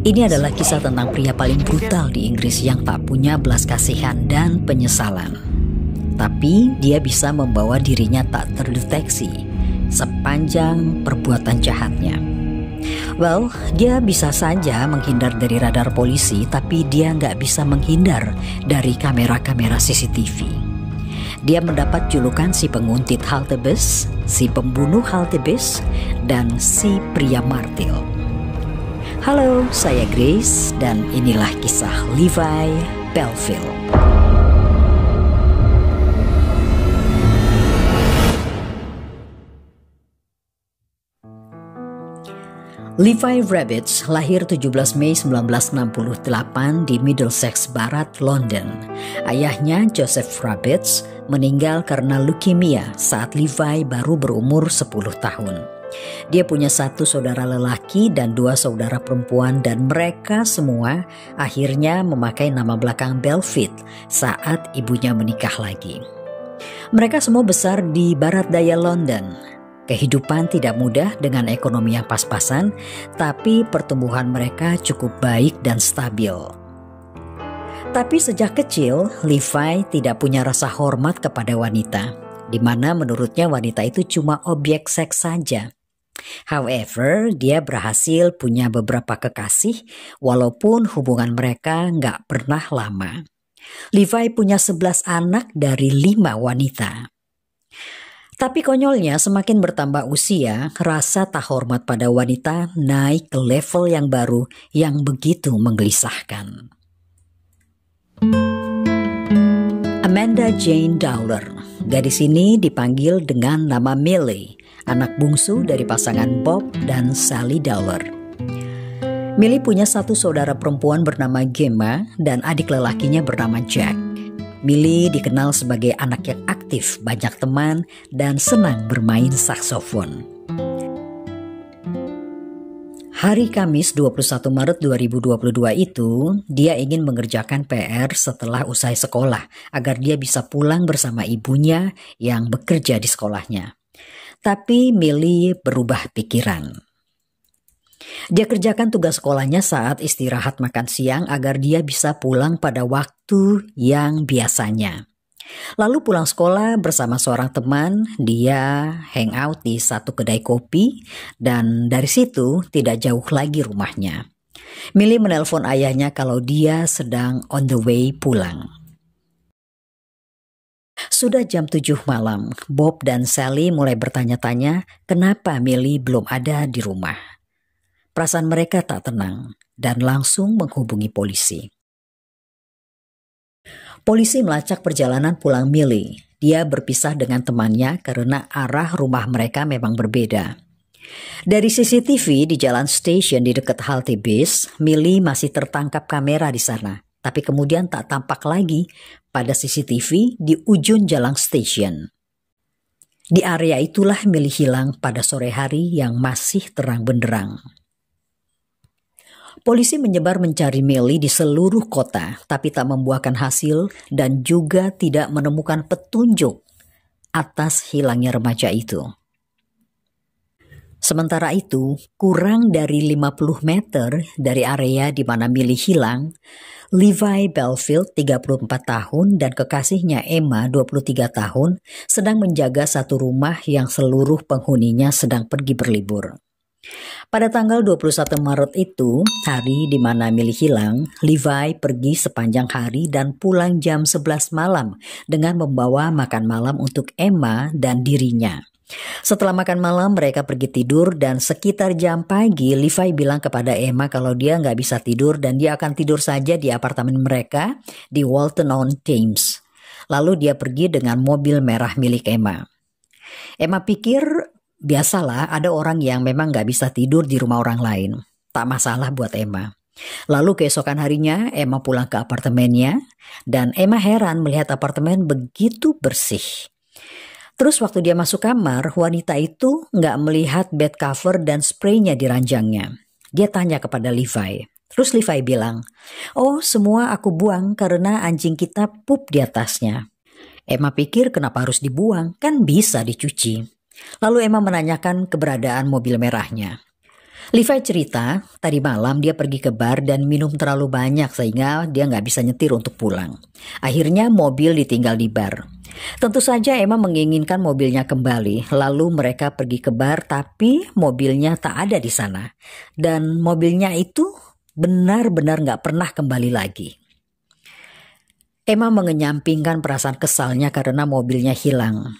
Ini adalah kisah tentang pria paling brutal di Inggris yang tak punya belas kasihan dan penyesalan. Tapi dia bisa membawa dirinya tak terdeteksi sepanjang perbuatan jahatnya. Well, dia bisa saja menghindar dari radar polisi, tapi dia nggak bisa menghindar dari kamera-kamera CCTV. Dia mendapat julukan si penguntit halte bus, si pembunuh halte bus, dan si pria martil. Halo, saya Grace dan inilah kisah Levi Bellfield. Levi Rabbits lahir 17 Mei 1968 di Middlesex Barat, London. Ayahnya, Joseph Rabbits, meninggal karena leukemia saat Levi baru berumur 10 tahun. Dia punya satu saudara lelaki dan dua saudara perempuan dan mereka semua akhirnya memakai nama belakang Bellfield saat ibunya menikah lagi. Mereka semua besar di barat daya London. Kehidupan tidak mudah dengan ekonomi yang pas-pasan, tapi pertumbuhan mereka cukup baik dan stabil. Tapi sejak kecil, Levi tidak punya rasa hormat kepada wanita, di mana menurutnya wanita itu cuma objek seks saja. However, dia berhasil punya beberapa kekasih walaupun hubungan mereka nggak pernah lama. Levi punya 11 anak dari 5 wanita. Tapi konyolnya semakin bertambah usia, rasa tak hormat pada wanita naik ke level yang baru yang begitu menggelisahkan. Amanda Jane Dowler, gadis ini dipanggil dengan nama Millie, anak bungsu dari pasangan Bob dan Sally Dowler. Millie punya satu saudara perempuan bernama Gemma dan adik lelakinya bernama Jack. Millie dikenal sebagai anak yang aktif, banyak teman, dan senang bermain saksofon. Hari Kamis 21 Maret 2022 itu, dia ingin mengerjakan PR setelah usai sekolah agar dia bisa pulang bersama ibunya yang bekerja di sekolahnya. Tapi Millie berubah pikiran. Dia kerjakan tugas sekolahnya saat istirahat makan siang agar dia bisa pulang pada waktu yang biasanya. Lalu pulang sekolah bersama seorang teman, dia hangout di satu kedai kopi dan dari situ tidak jauh lagi rumahnya. Millie menelpon ayahnya kalau dia sedang on the way pulang. Sudah jam 7 malam, Bob dan Sally mulai bertanya-tanya kenapa Millie belum ada di rumah. Perasaan mereka tak tenang dan langsung menghubungi polisi. Polisi melacak perjalanan pulang Millie. Dia berpisah dengan temannya karena arah rumah mereka memang berbeda. Dari CCTV di jalan stasiun di dekat halte bis, Millie masih tertangkap kamera di sana. Tapi kemudian tak tampak lagi pada CCTV di ujung jalan stasiun. Di area itulah Millie hilang pada sore hari yang masih terang benderang. Polisi menyebar mencari Millie di seluruh kota, tapi tak membuahkan hasil dan juga tidak menemukan petunjuk atas hilangnya remaja itu. Sementara itu, kurang dari 50 meter dari area di mana Millie hilang, Levi Bellfield 34 tahun dan kekasihnya Emma 23 tahun sedang menjaga satu rumah yang seluruh penghuninya sedang pergi berlibur. Pada tanggal 21 Maret itu, hari di mana Millie hilang, Levi pergi sepanjang hari dan pulang jam 11 malam dengan membawa makan malam untuk Emma dan dirinya. Setelah makan malam, mereka pergi tidur dan sekitar jam pagi, Levi bilang kepada Emma kalau dia nggak bisa tidur dan dia akan tidur saja di apartemen mereka di Walton-on-Thames. Lalu dia pergi dengan mobil merah milik Emma. Emma pikir biasalah ada orang yang memang gak bisa tidur di rumah orang lain. Tak masalah buat Emma. Lalu keesokan harinya Emma pulang ke apartemennya dan Emma heran melihat apartemen begitu bersih. Terus waktu dia masuk kamar, wanita itu gak melihat bed cover dan spraynya di ranjangnya. Dia tanya kepada Levi. Terus Levi bilang, "Oh, semua aku buang karena anjing kita pup di atasnya." Emma pikir kenapa harus dibuang, kan bisa dicuci. Lalu Emma menanyakan keberadaan mobil merahnya. Levi cerita, tadi malam dia pergi ke bar dan minum terlalu banyak sehingga dia nggak bisa nyetir untuk pulang. Akhirnya mobil ditinggal di bar. Tentu saja Emma menginginkan mobilnya kembali, lalu mereka pergi ke bar tapi mobilnya tak ada di sana. Dan mobilnya itu benar-benar nggak pernah kembali lagi. Emma mengenyampingkan perasaan kesalnya karena mobilnya hilang.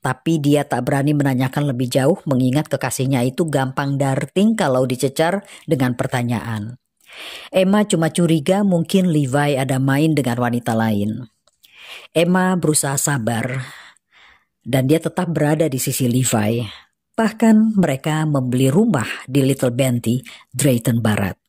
Tapi dia tak berani menanyakan lebih jauh mengingat kekasihnya itu gampang darting kalau dicecar dengan pertanyaan. Emma cuma curiga mungkin Levi ada main dengan wanita lain. Emma berusaha sabar dan dia tetap berada di sisi Levi. Bahkan mereka membeli rumah di Little Benty, Drayton Barat.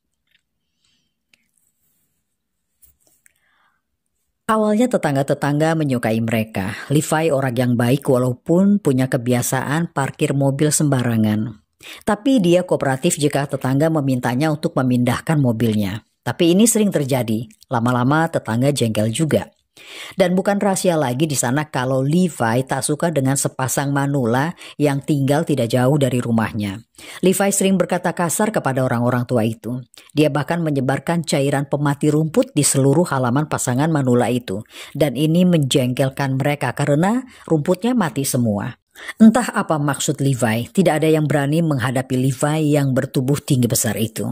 Awalnya tetangga-tetangga menyukai mereka. Levi orang yang baik walaupun punya kebiasaan parkir mobil sembarangan. Tapi dia kooperatif jika tetangga memintanya untuk memindahkan mobilnya. Tapi ini sering terjadi. Lama-lama tetangga jengkel juga. Dan bukan rahasia lagi di sana kalau Levi tak suka dengan sepasang manula yang tinggal tidak jauh dari rumahnya. Levi sering berkata kasar kepada orang-orang tua itu. Dia bahkan menyebarkan cairan pemati rumput di seluruh halaman pasangan manula itu. Dan ini menjengkelkan mereka karena rumputnya mati semua. Entah apa maksud Levi, tidak ada yang berani menghadapi Levi yang bertubuh tinggi besar itu.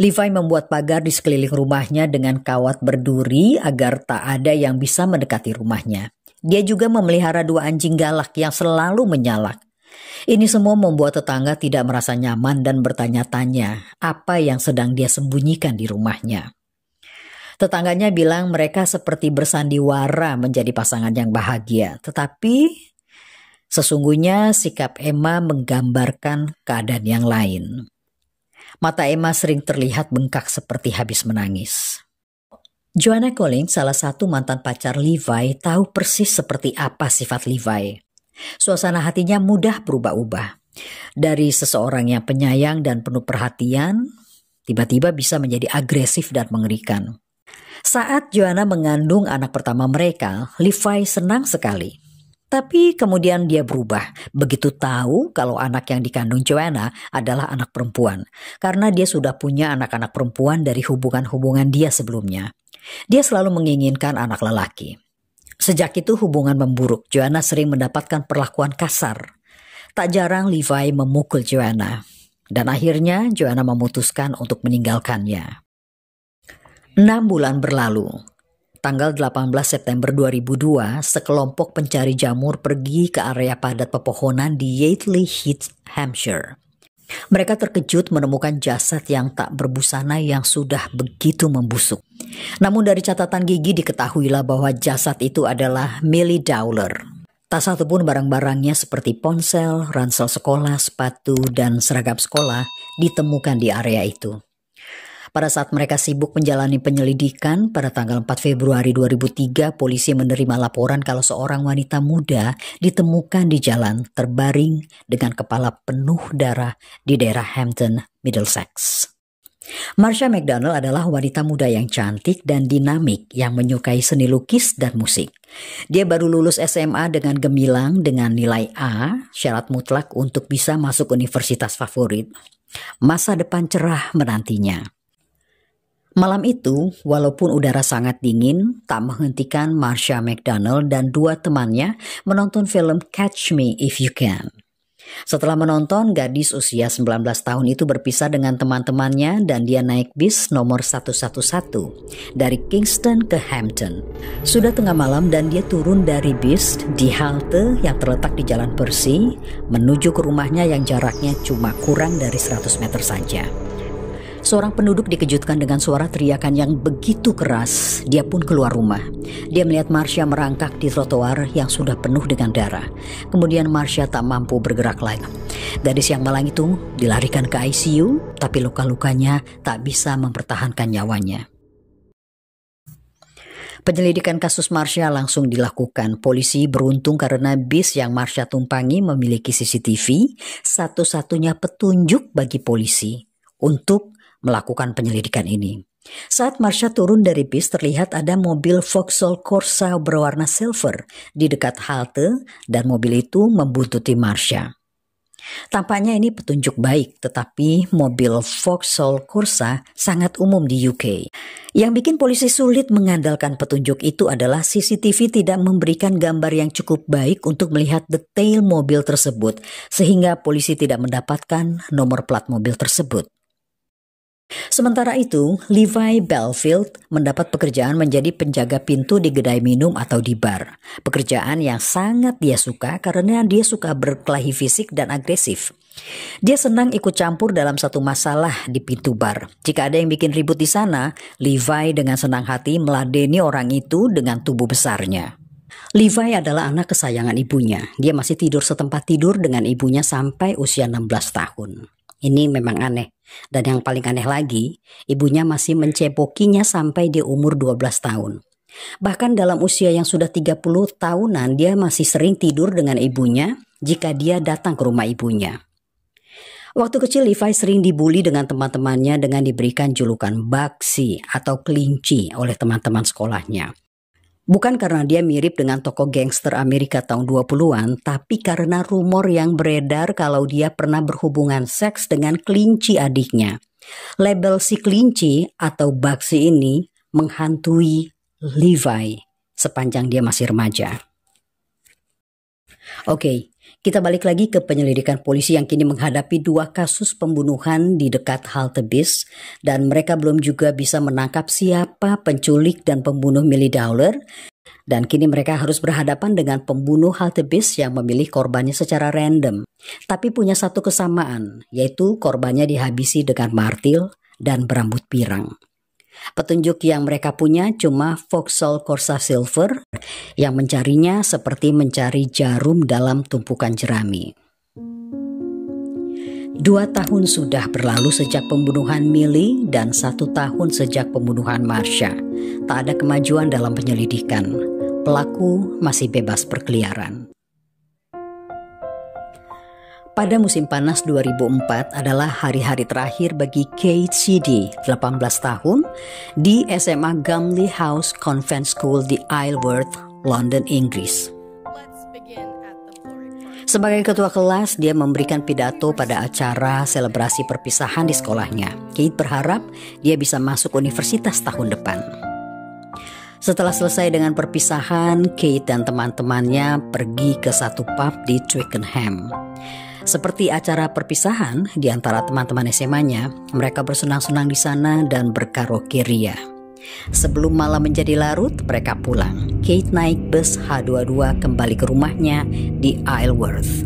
Levi membuat pagar di sekeliling rumahnya dengan kawat berduri agar tak ada yang bisa mendekati rumahnya. Dia juga memelihara 2 anjing galak yang selalu menyalak. Ini semua membuat tetangga tidak merasa nyaman dan bertanya-tanya apa yang sedang dia sembunyikan di rumahnya. Tetangganya bilang mereka seperti bersandiwara menjadi pasangan yang bahagia. Tetapi sesungguhnya sikap Emma menggambarkan keadaan yang lain. Mata Emma sering terlihat bengkak seperti habis menangis. Joanna Collins, salah satu mantan pacar Levi, tahu persis seperti apa sifat Levi. Suasana hatinya mudah berubah-ubah. Dari seseorang yang penyayang dan penuh perhatian, tiba-tiba bisa menjadi agresif dan mengerikan. Saat Joanna mengandung anak pertama mereka, Levi senang sekali. Tapi kemudian dia berubah begitu tahu kalau anak yang dikandung Joanna adalah anak perempuan. Karena dia sudah punya anak-anak perempuan dari hubungan-hubungan dia sebelumnya. Dia selalu menginginkan anak lelaki. Sejak itu hubungan memburuk. Joanna sering mendapatkan perlakuan kasar. Tak jarang Levi memukul Joanna. Dan akhirnya Joanna memutuskan untuk meninggalkannya. 6 bulan berlalu. Tanggal 18 September 2002, sekelompok pencari jamur pergi ke area padat pepohonan di Yateley Heath, Hampshire. Mereka terkejut menemukan jasad yang tak berbusana yang sudah begitu membusuk. Namun dari catatan gigi diketahuilah bahwa jasad itu adalah Millie Dowler. Tak satu pun barang-barangnya seperti ponsel, ransel sekolah, sepatu, dan seragam sekolah ditemukan di area itu. Pada saat mereka sibuk menjalani penyelidikan, pada tanggal 4 Februari 2003, polisi menerima laporan kalau seorang wanita muda ditemukan di jalan terbaring dengan kepala penuh darah di daerah Hampton, Middlesex. Marsha McDonald adalah wanita muda yang cantik dan dinamik yang menyukai seni lukis dan musik. Dia baru lulus SMA dengan gemilang dengan nilai A, syarat mutlak untuk bisa masuk universitas favorit. Masa depan cerah menantinya. Malam itu, walaupun udara sangat dingin, tak menghentikan Marsha McDonald dan 2 temannya menonton film Catch Me If You Can. Setelah menonton, gadis usia 19 tahun itu berpisah dengan teman-temannya dan dia naik bis nomor 111 dari Kingston ke Hampton. Sudah tengah malam dan dia turun dari bis di halte yang terletak di Jalan Percy menuju ke rumahnya yang jaraknya cuma kurang dari 100 meter saja. Seorang penduduk dikejutkan dengan suara teriakan yang begitu keras. Dia pun keluar rumah. Dia melihat Marsha merangkak di trotoar yang sudah penuh dengan darah. Kemudian Marsha tak mampu bergerak lagi. Gadis yang malang itu dilarikan ke ICU, tapi luka-lukanya tak bisa mempertahankan nyawanya. Penyelidikan kasus Marsha langsung dilakukan. Polisi beruntung karena bis yang Marsha tumpangi memiliki CCTV, satu-satunya petunjuk bagi polisi untuk melakukan penyelidikan ini. Saat Marsha turun dari bis, terlihat ada mobil Vauxhall Corsa berwarna silver di dekat halte dan mobil itu membuntuti Marsha. Tampaknya ini petunjuk baik, tetapi mobil Vauxhall Corsa sangat umum di UK. Yang bikin polisi sulit mengandalkan petunjuk itu adalah CCTV tidak memberikan gambar yang cukup baik untuk melihat detail mobil tersebut, sehingga polisi tidak mendapatkan nomor plat mobil tersebut. Sementara itu, Levi Belfield mendapat pekerjaan menjadi penjaga pintu di kedai minum atau di bar. Pekerjaan yang sangat dia suka karena dia suka berkelahi fisik dan agresif. Dia senang ikut campur dalam satu masalah di pintu bar. Jika ada yang bikin ribut di sana, Levi dengan senang hati meladeni orang itu dengan tubuh besarnya. Levi adalah anak kesayangan ibunya. Dia masih tidur setempat tidur dengan ibunya sampai usia 16 tahun. Ini memang aneh. Dan yang paling aneh lagi, ibunya masih mencebokinya sampai dia umur 12 tahun. Bahkan dalam usia yang sudah 30 tahunan, dia masih sering tidur dengan ibunya jika dia datang ke rumah ibunya. Waktu kecil Levi sering dibully dengan teman-temannya dengan diberikan julukan Bugsy atau kelinci oleh teman-teman sekolahnya. Bukan karena dia mirip dengan tokoh gangster Amerika tahun 20-an, tapi karena rumor yang beredar kalau dia pernah berhubungan seks dengan kelinci adiknya. Label si kelinci atau Bugsy ini menghantui Levi sepanjang dia masih remaja. Oke, kita balik lagi ke penyelidikan polisi yang kini menghadapi 2 kasus pembunuhan di dekat halte bis, dan mereka belum juga bisa menangkap siapa penculik dan pembunuh Millie Dowler, dan kini mereka harus berhadapan dengan pembunuh halte bis yang memilih korbannya secara random. Tapi punya satu kesamaan, yaitu korbannya dihabisi dengan martil dan berambut pirang. Petunjuk yang mereka punya cuma Vauxhall Corsa Silver yang mencarinya seperti mencari jarum dalam tumpukan jerami. 2 tahun sudah berlalu sejak pembunuhan Millie dan 1 tahun sejak pembunuhan Marsha. Tak ada kemajuan dalam penyelidikan. Pelaku masih bebas berkeliaran. Pada musim panas 2004 adalah hari-hari terakhir bagi Kate Sheedy, 18 tahun, di SMA Gamley House Convent School di Isleworth, London, Inggris. Sebagai ketua kelas, dia memberikan pidato pada acara selebrasi perpisahan di sekolahnya. Kate berharap dia bisa masuk universitas tahun depan. Setelah selesai dengan perpisahan, Kate dan teman-temannya pergi ke satu pub di Twickenham. Seperti acara perpisahan di antara teman-teman SMA-nya, mereka bersenang-senang di sana dan berkaraoke ria. Sebelum malam menjadi larut, mereka pulang. Kate naik bus H22 kembali ke rumahnya di Isleworth.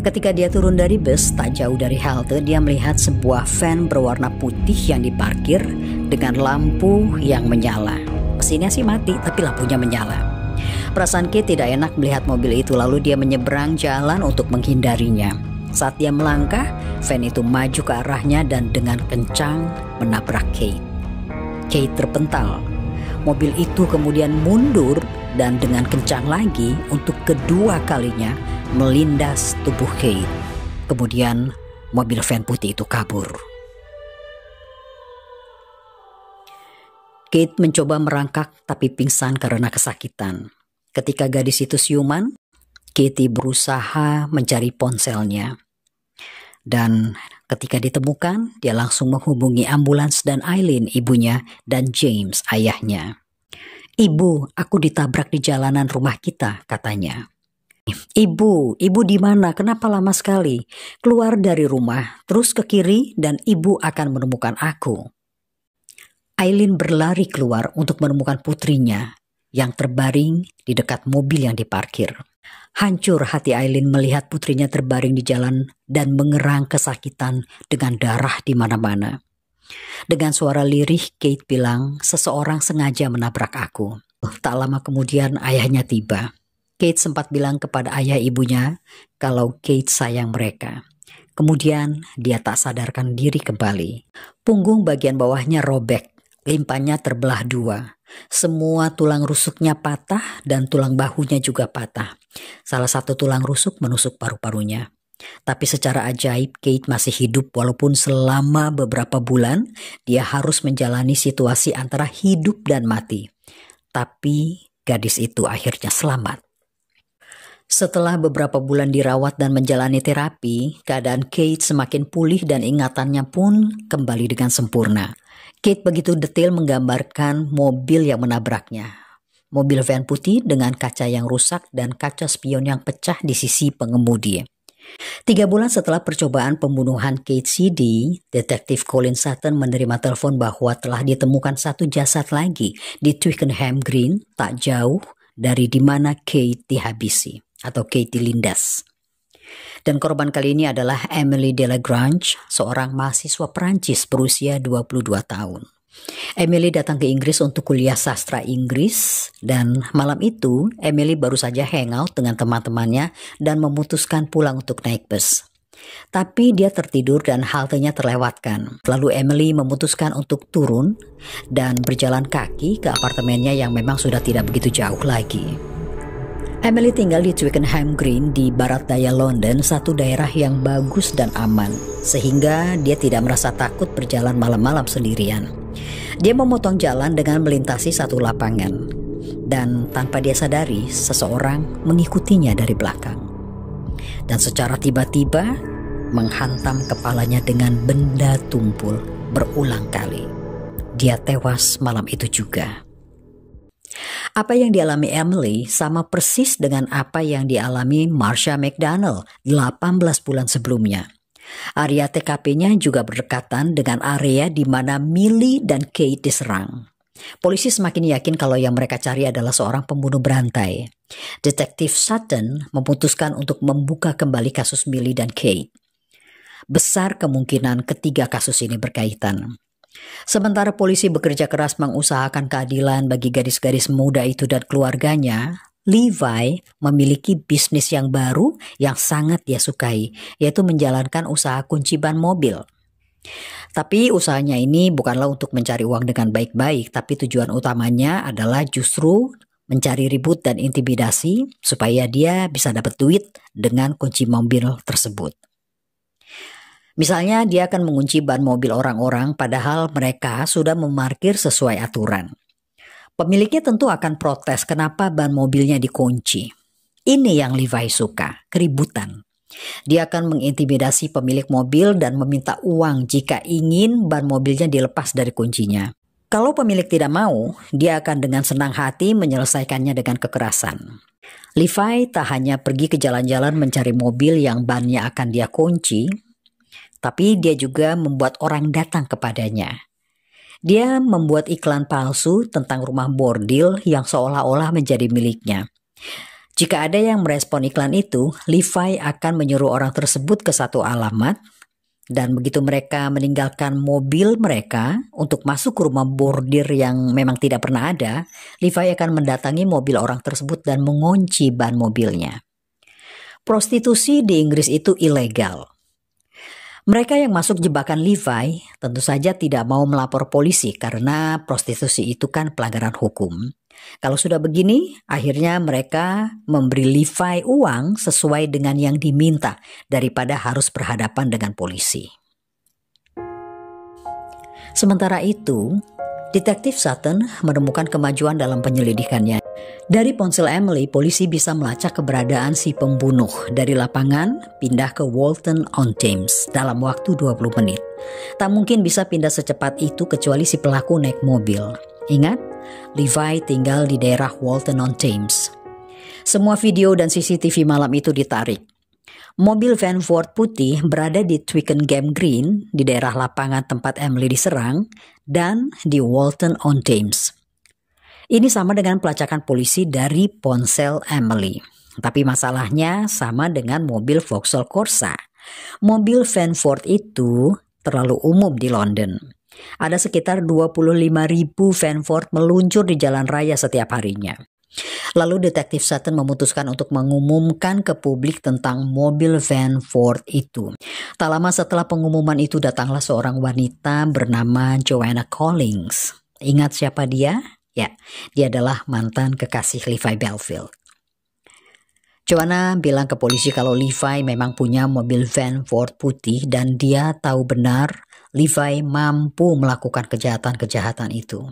Ketika dia turun dari bus, tak jauh dari halte, dia melihat sebuah van berwarna putih yang diparkir dengan lampu yang menyala. Mesinnya sih mati, tapi lampunya menyala. Perasaan Kate tidak enak melihat mobil itu, lalu dia menyeberang jalan untuk menghindarinya. Saat dia melangkah, van itu maju ke arahnya dan dengan kencang menabrak Kate. Kate terpental. Mobil itu kemudian mundur dan dengan kencang lagi untuk kedua kalinya melindas tubuh Kate. Kemudian mobil van putih itu kabur. Kate mencoba merangkak tapi pingsan karena kesakitan. Ketika gadis itu siuman, Katie berusaha mencari ponselnya. Dan ketika ditemukan, dia langsung menghubungi ambulans dan Eileen, ibunya, dan James, ayahnya. "Ibu, aku ditabrak di jalanan rumah kita," katanya. Ibu di mana? Kenapa lama sekali? Keluar dari rumah, terus ke kiri dan ibu akan menemukan aku." Eileen berlari keluar untuk menemukan putrinya yang terbaring di dekat mobil yang diparkir. Hancur hati Eileen melihat putrinya terbaring di jalan dan mengerang kesakitan dengan darah di mana-mana. Dengan suara lirih, Kate bilang, "Seseorang sengaja menabrak aku." Tak lama kemudian ayahnya tiba. Kate sempat bilang kepada ayah ibunya kalau Kate sayang mereka. Kemudian dia tak sadarkan diri kembali. Punggung bagian bawahnya robek, limpahnya terbelah 2. Semua tulang rusuknya patah dan tulang bahunya juga patah. Salah satu tulang rusuk menusuk paru-parunya. Tapi secara ajaib Kate masih hidup walaupun selama beberapa bulan dia harus menjalani situasi antara hidup dan mati. Tapi gadis itu akhirnya selamat. Setelah beberapa bulan dirawat dan menjalani terapi, keadaan Kate semakin pulih dan ingatannya pun kembali dengan sempurna. Kate begitu detail menggambarkan mobil yang menabraknya. Mobil van putih dengan kaca yang rusak dan kaca spion yang pecah di sisi pengemudi. 3 bulan setelah percobaan pembunuhan Kate CD, Detektif Colin Sutton menerima telepon bahwa telah ditemukan satu jasad lagi di Twickenham Green, tak jauh dari di mana Kate dihabisi atau Kate dilindas. Dan korban kali ini adalah Emily Delagrange, seorang mahasiswa Perancis berusia 22 tahun. Emily datang ke Inggris untuk kuliah sastra Inggris dan malam itu Emily baru saja hangout dengan teman-temannya dan memutuskan pulang untuk naik bus. Tapi dia tertidur dan haltenya terlewatkan. Lalu Emily memutuskan untuk turun dan berjalan kaki ke apartemennya yang memang sudah tidak begitu jauh lagi. Emily tinggal di Twickenham Green di barat daya London, satu daerah yang bagus dan aman, sehingga dia tidak merasa takut berjalan malam-malam sendirian. Dia memotong jalan dengan melintasi satu lapangan, dan tanpa dia sadari, seseorang mengikutinya dari belakang. Dan secara tiba-tiba, menghantam kepalanya dengan benda tumpul berulang kali. Dia tewas malam itu juga. Apa yang dialami Emily sama persis dengan apa yang dialami Marsha McDonald 18 bulan sebelumnya. Area TKP-nya juga berdekatan dengan area di mana Millie dan Kate diserang. Polisi semakin yakin kalau yang mereka cari adalah seorang pembunuh berantai. Detektif Sutton memutuskan untuk membuka kembali kasus Millie dan Kate. Besar kemungkinan ketiga kasus ini berkaitan. Sementara polisi bekerja keras mengusahakan keadilan bagi gadis-gadis muda itu dan keluarganya, Levi memiliki bisnis yang baru yang sangat dia sukai, yaitu menjalankan usaha kunci ban mobil. Tapi usahanya ini bukanlah untuk mencari uang dengan baik-baik, tapi tujuan utamanya adalah justru mencari ribut dan intimidasi supaya dia bisa dapat duit dengan kunci mobil tersebut. Misalnya dia akan mengunci ban mobil orang-orang padahal mereka sudah memarkir sesuai aturan. Pemiliknya tentu akan protes kenapa ban mobilnya dikunci. Ini yang Levi suka, keributan. Dia akan mengintimidasi pemilik mobil dan meminta uang jika ingin ban mobilnya dilepas dari kuncinya. Kalau pemilik tidak mau, dia akan dengan senang hati menyelesaikannya dengan kekerasan. Levi tak hanya pergi ke jalan-jalan mencari mobil yang bannya akan dia kunci, tapi dia juga membuat orang datang kepadanya. Dia membuat iklan palsu tentang rumah bordil yang seolah-olah menjadi miliknya. Jika ada yang merespon iklan itu, Levi akan menyuruh orang tersebut ke satu alamat, dan begitu mereka meninggalkan mobil mereka untuk masuk ke rumah bordir yang memang tidak pernah ada, Levi akan mendatangi mobil orang tersebut dan mengunci ban mobilnya. Prostitusi di Inggris itu ilegal. Mereka yang masuk jebakan Levi tentu saja tidak mau melapor polisi karena prostitusi itu kan pelanggaran hukum. Kalau sudah begini, akhirnya mereka memberi Levi uang sesuai dengan yang diminta daripada harus berhadapan dengan polisi. Sementara itu, Detektif Sutton menemukan kemajuan dalam penyelidikannya. Dari ponsel Emily, polisi bisa melacak keberadaan si pembunuh. Dari lapangan, pindah ke Walton-on-Thames dalam waktu 20 menit. Tak mungkin bisa pindah secepat itu kecuali si pelaku naik mobil. Ingat, Levi tinggal di daerah Walton-on-Thames. Semua video dan CCTV malam itu ditarik. Mobil van Ford putih berada di Twickenham Green, di daerah lapangan tempat Emily diserang, dan di Walton-on-Thames. Ini sama dengan pelacakan polisi dari ponsel Emily. Tapi masalahnya sama dengan mobil Vauxhall Corsa. Mobil van Ford itu terlalu umum di London. Ada sekitar 25.000 van Ford meluncur di jalan raya setiap harinya. Lalu Detektif Sutton memutuskan untuk mengumumkan ke publik tentang mobil van Ford itu. Tak lama setelah pengumuman itu datanglah seorang wanita bernama Joanna Collins. Ingat siapa dia? Ya, dia adalah mantan kekasih Levi Belfield. Joanna bilang ke polisi kalau Levi memang punya mobil van Ford putih dan dia tahu benar Levi mampu melakukan kejahatan-kejahatan itu.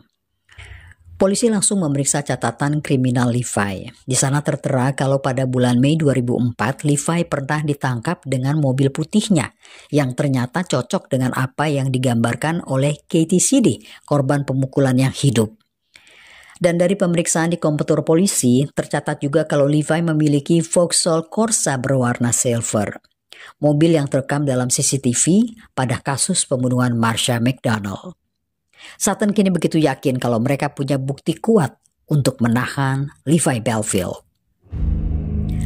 Polisi langsung memeriksa catatan kriminal Levi. Di sana tertera kalau pada bulan Mei 2004, Levi pernah ditangkap dengan mobil putihnya yang ternyata cocok dengan apa yang digambarkan oleh Katie Sidi, korban pemukulan yang hidup. Dan dari pemeriksaan di komputer polisi, tercatat juga kalau Levi memiliki Vauxhall Corsa berwarna silver, mobil yang terekam dalam CCTV pada kasus pembunuhan Marsha McDonald. Sutton kini begitu yakin kalau mereka punya bukti kuat untuk menahan Levi Bellfield.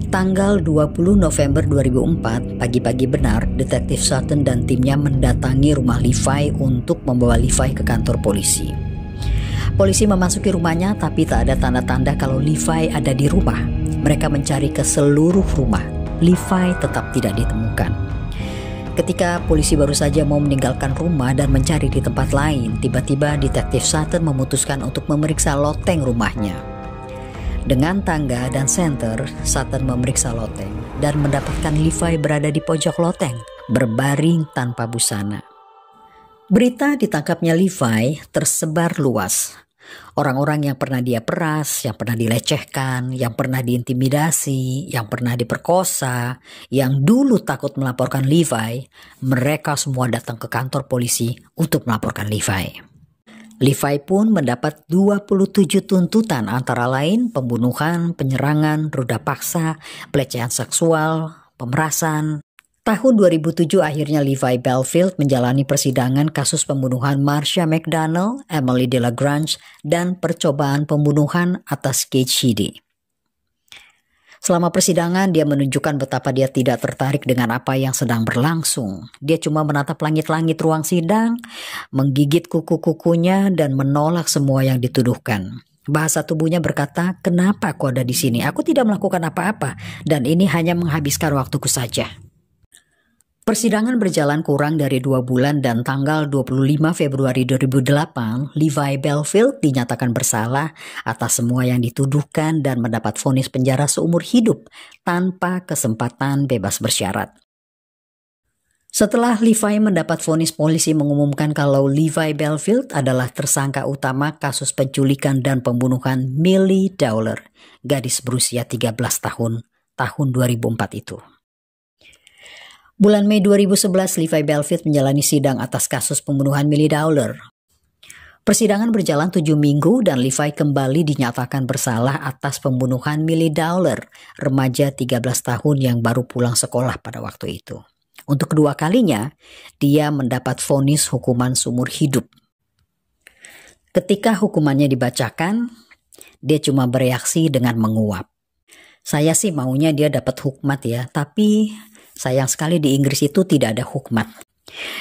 Tanggal 20 November 2004, pagi-pagi benar, Detektif Sutton dan timnya mendatangi rumah Levi untuk membawa Levi ke kantor polisi. Polisi memasuki rumahnya tapi tak ada tanda-tanda kalau Levi ada di rumah. Mereka mencari ke seluruh rumah. Levi tetap tidak ditemukan. Ketika polisi baru saja mau meninggalkan rumah dan mencari di tempat lain, tiba-tiba Detektif Sutton memutuskan untuk memeriksa loteng rumahnya. Dengan tangga dan senter, Sutton memeriksa loteng dan mendapatkan Levi berada di pojok loteng, berbaring tanpa busana. Berita ditangkapnya Levi tersebar luas. Orang-orang yang pernah dia peras, yang pernah dilecehkan, yang pernah diintimidasi, yang pernah diperkosa, yang dulu takut melaporkan Levi, mereka semua datang ke kantor polisi untuk melaporkan Levi. Levi pun mendapat 27 tuntutan antara lain pembunuhan, penyerangan, ruda paksa, pelecehan seksual, pemerasan. Tahun 2007 akhirnya Levi Bellfield menjalani persidangan kasus pembunuhan Marsha McDonald, Emily DeLagrange, dan percobaan pembunuhan atas Kate Sheedy. Selama persidangan dia menunjukkan betapa dia tidak tertarik dengan apa yang sedang berlangsung. Dia cuma menatap langit-langit ruang sidang, menggigit kuku-kukunya dan menolak semua yang dituduhkan. Bahasa tubuhnya berkata, "Kenapa aku ada di sini? Aku tidak melakukan apa-apa dan ini hanya menghabiskan waktuku saja." Persidangan berjalan kurang dari 2 bulan dan tanggal 25 Februari 2008, Levi Bellfield dinyatakan bersalah atas semua yang dituduhkan dan mendapat vonis penjara seumur hidup tanpa kesempatan bebas bersyarat. Setelah Levi mendapat vonis, polisi mengumumkan kalau Levi Bellfield adalah tersangka utama kasus penculikan dan pembunuhan Millie Dowler, gadis berusia 13 tahun 2004 itu. Bulan Mei 2011, Levi Bellfield menjalani sidang atas kasus pembunuhan Millie Dowler. Persidangan berjalan 7 minggu dan Levi kembali dinyatakan bersalah atas pembunuhan Millie Dowler, remaja 13 tahun yang baru pulang sekolah pada waktu itu. Untuk kedua kalinya, dia mendapat vonis hukuman seumur hidup. Ketika hukumannya dibacakan, dia cuma bereaksi dengan menguap. Saya sih maunya dia dapat hukmat ya, tapi sayang sekali di Inggris itu tidak ada hukmat.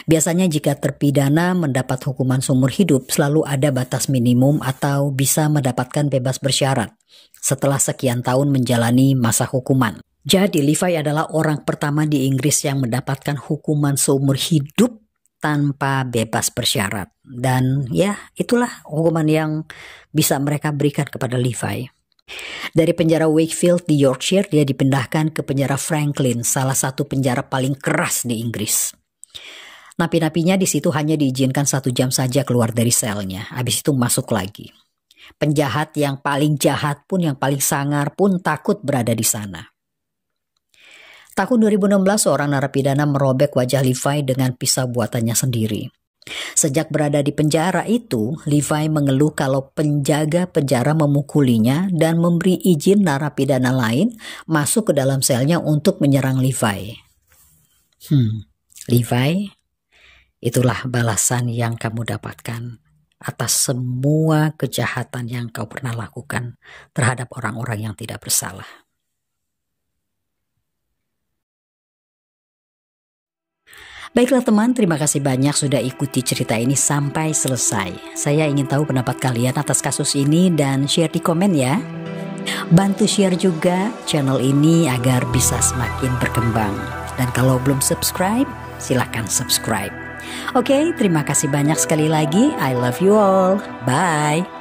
Biasanya jika terpidana mendapat hukuman seumur hidup selalu ada batas minimum atau bisa mendapatkan bebas bersyarat setelah sekian tahun menjalani masa hukuman. Jadi Levi adalah orang pertama di Inggris yang mendapatkan hukuman seumur hidup tanpa bebas bersyarat. Dan ya itulah hukuman yang bisa mereka berikan kepada Levi. Dari penjara Wakefield di Yorkshire, dia dipindahkan ke penjara Franklin, salah satu penjara paling keras di Inggris. Napi-napinya di situ hanya diizinkan 1 jam saja keluar dari selnya, habis itu masuk lagi. Penjahat yang paling jahat pun, yang paling sangar pun takut berada di sana. Tahun 2016, seorang narapidana merobek wajah Levi dengan pisau buatannya sendiri. Sejak berada di penjara itu, Levi mengeluh kalau penjaga penjara memukulinya dan memberi izin narapidana lain masuk ke dalam selnya untuk menyerang Levi. Levi, itulah balasan yang kamu dapatkan atas semua kejahatan yang kau pernah lakukan terhadap orang-orang yang tidak bersalah. Baiklah teman, terima kasih banyak sudah ikuti cerita ini sampai selesai. Saya ingin tahu pendapat kalian atas kasus ini dan share di komen ya. Bantu share juga channel ini agar bisa semakin berkembang. Dan kalau belum subscribe, silahkan subscribe. Oke, terima kasih banyak sekali lagi. I love you all. Bye.